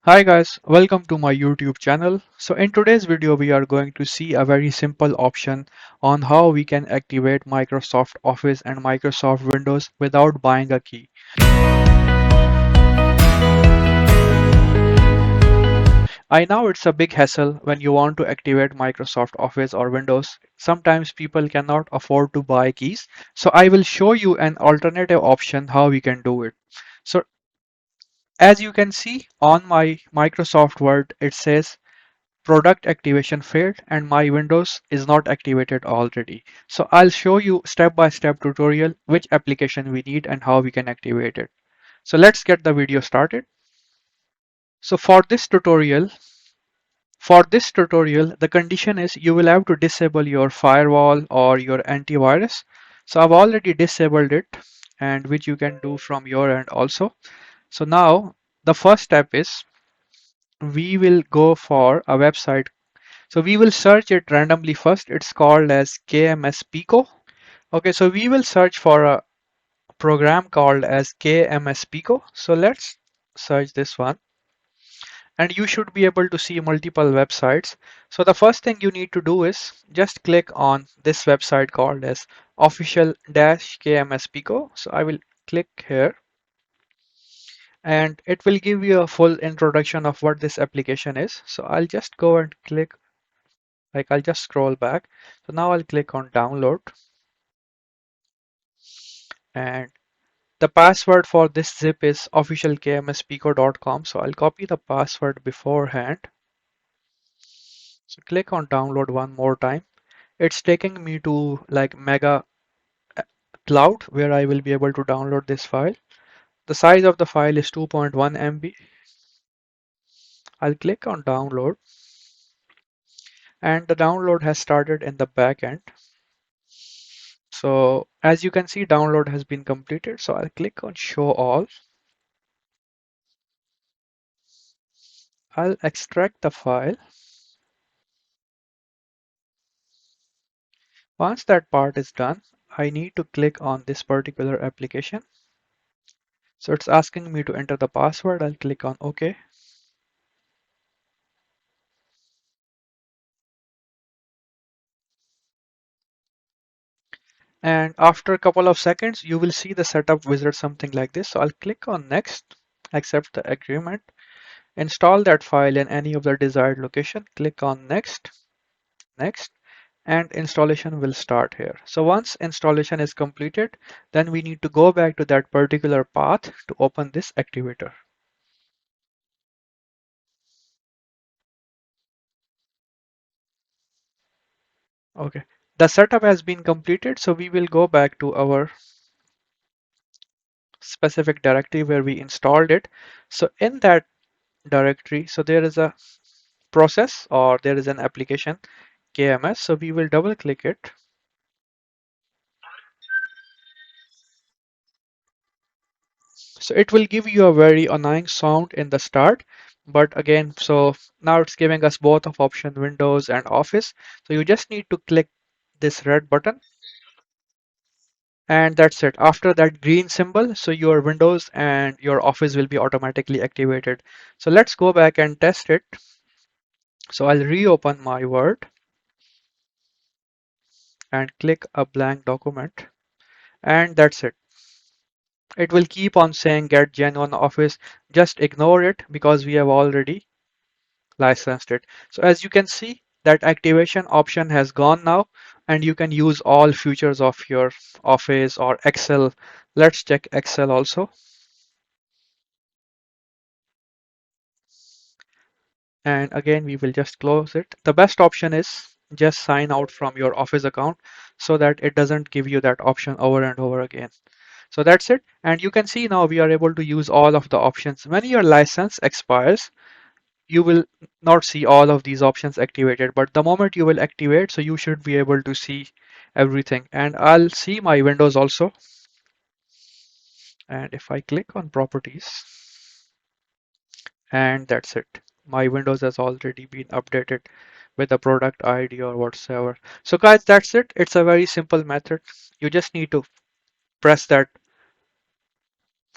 Hi guys, welcome to my YouTube channel. So in today's video we are going to see a very simple option on how we can activate Microsoft Office and Microsoft Windows without buying a key. I know it's a big hassle when you want to activate Microsoft Office or Windows. Sometimes people cannot afford to buy keys. So I will show you an alternative option how we can do it. So as you can see on my Microsoft Word, it says product activation failed and my Windows is not activated already. So I'll show you step-by-step tutorial which application we need and how we can activate it. So let's get the video started. So for this tutorial, the condition is you will have to disable your firewall or your antivirus. So I've already disabled it, and which you can do from your end also. So now the first step is we will go for a website. So we will search it randomly first. It's called as KMS Pico. Okay, so we will search for a program called as KMS Pico. So let's search this one. And you should be able to see multiple websites. So the first thing you need to do is just click on this website called as official-KMS Pico. So I will click here and it will give you a full introduction of what this application is. So I'll just go and click, like I'll just scroll back. So now I'll click on download. And the password for this zip is officialkmspico.com. So I'll copy the password beforehand. So click on download one more time. It's taking me to like Mega Cloud where I will be able to download this file. The size of the file is 2.1 MB. I'll click on download and the download has started in the back end. So as you can see, download has been completed. So I'll click on show all. I'll extract the file. Once that part is done, I need to click on this particular application. So it's asking me to enter the password. I'll click on OK. And after a couple of seconds, you will see the setup wizard something like this. So I'll click on next, accept the agreement, install that file in any of the desired location, click on next, next, and installation will start here. So once installation is completed, then we need to go back to that particular path to open this activator. Okay, the setup has been completed. So we will go back to our specific directory where we installed it. So in that directory, so there is a process or there is an application KMS. So we will double click it. So it will give you a very annoying sound in the start, but again, so now it's giving us both of option Windows and Office. So you just need to click this red button and that's it. After that green symbol, so your Windows and your Office will be automatically activated. So let's go back and test it. So I'll reopen my Word and click a blank document and that's it. It will keep on saying get Gen 1 Office. Just ignore it because we have already licensed it. So as you can see, that activation option has gone now and you can use all features of your Office or Excel. Let's check Excel also. And again, we will just close it. The best option is just sign out from your Office account so that it doesn't give you that option over and over again. So that's it. And you can see now we are able to use all of the options. When your license expires, you will not see all of these options activated, but the moment you will activate, so you should be able to see everything. And I'll see my Windows also. And if I click on properties, and that's it. My Windows has already been updated with the product ID or whatsoever. So guys, that's it. It's a very simple method. You just need to press that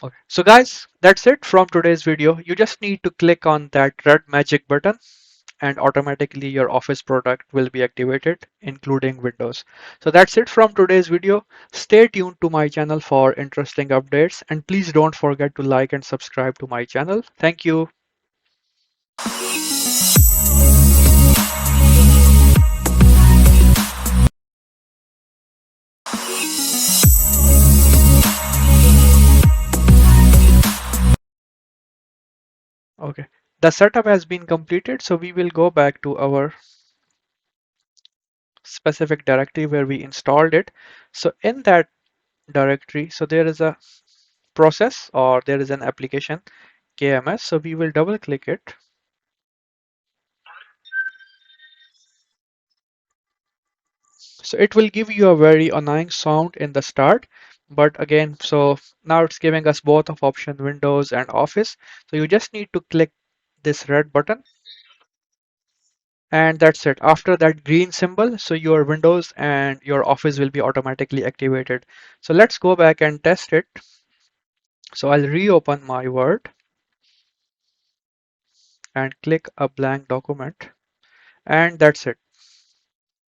Okay. So guys, that's it from today's video. You just need to click on that red magic button and automatically your Office product will be activated, including Windows. So that's it from today's video. Stay tuned to my channel for interesting updates and please don't forget to like and subscribe to my channel. Thank you. Okay. The setup has been completed, so we will go back to our specific directory where we installed it. So in that directory, so there is a process or there is an application KMS. So we will double click it. So it will give you a very annoying sound in the start, but again, so now it's giving us both of option Windows and Office. So you just need to click this red button and that's it. After that green symbol, so your Windows and your Office will be automatically activated. So let's go back and test it. So I'll reopen my Word and click a blank document and that's it.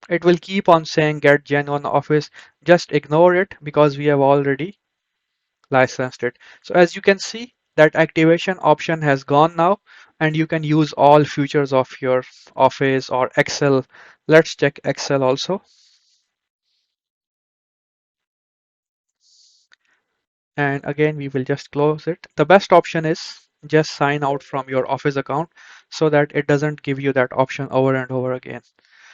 It will keep on saying get Gen1 Office. Just ignore it because we have already licensed it. So as you can see, that activation option has gone now and you can use all features of your Office or Excel. Let's check Excel also. And again, we will just close it. The best option is just sign out from your Office account so that it doesn't give you that option over and over again.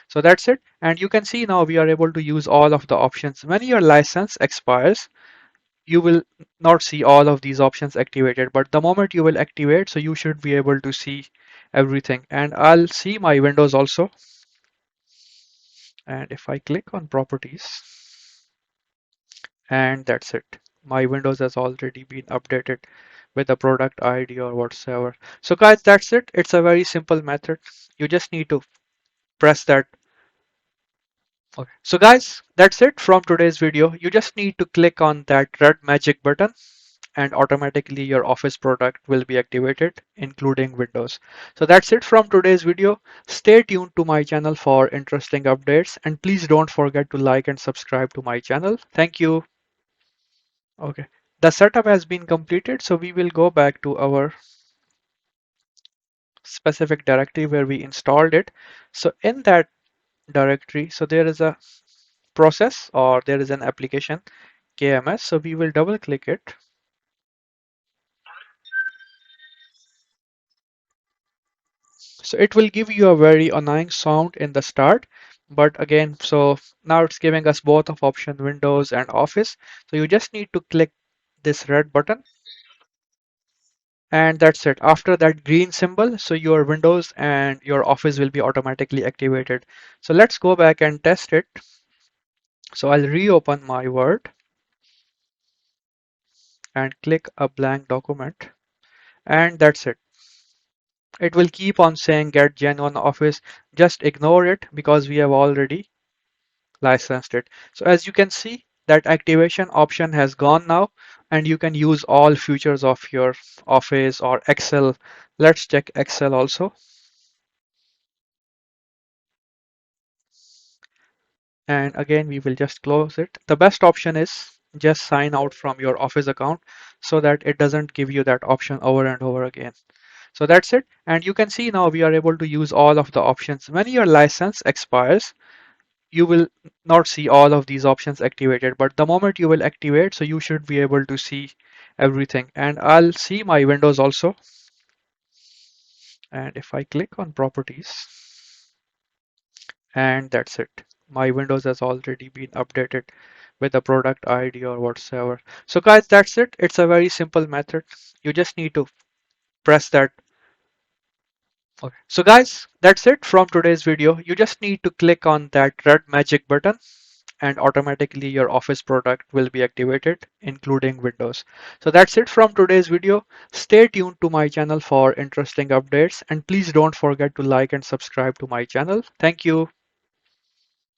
So that's it. And you can see now we are able to use all of the options. When your license expires, you will not see all of these options activated, but the moment you will activate, so you should be able to see everything. And I'll see my Windows also. And if I click on properties, and that's it. My Windows has already been updated with the product ID or whatsoever. So guys, that's it. It's a very simple method. You just need to press that. Okay. So guys, that's it from today's video. You just need to click on that red magic button and automatically your Office product will be activated, including Windows. So that's it from today's video. Stay tuned to my channel for interesting updates and please don't forget to like and subscribe to my channel. Thank you. Okay. The setup has been completed, so we will go back to our specific directory where we installed it. So in that directory, so there is a process or there is an application KMS. So we will double click it. So it will give you a very annoying sound in the start, but again, so now it's giving us both of option Windows and Office. So you just need to click this red button and that's it. After that green symbol, so your Windows and your Office will be automatically activated. So let's go back and test it. So I'll reopen my Word and click a blank document and that's it. It will keep on saying get Gen1 Office. Just ignore it because we have already licensed it. So as you can see, that activation option has gone now and you can use all features of your Office or Excel. Let's check Excel also. And again, we will just close it. The best option is just sign out from your Office account so that it doesn't give you that option over and over again. So that's it. And you can see now we are able to use all of the options. When your license expires, you will not see all of these options activated, but the moment you will activate, so you should be able to see everything. And I'll see my Windows also. And if I click on properties, and that's it. My Windows has already been updated with the product ID or whatsoever. So guys, that's it. It's a very simple method. You just need to press that. Okay. So guys, that's it from today's video. You just need to click on that red magic button and automatically your Office product will be activated, including Windows. So that's it from today's video. Stay tuned to my channel for interesting updates and please don't forget to like and subscribe to my channel. Thank you.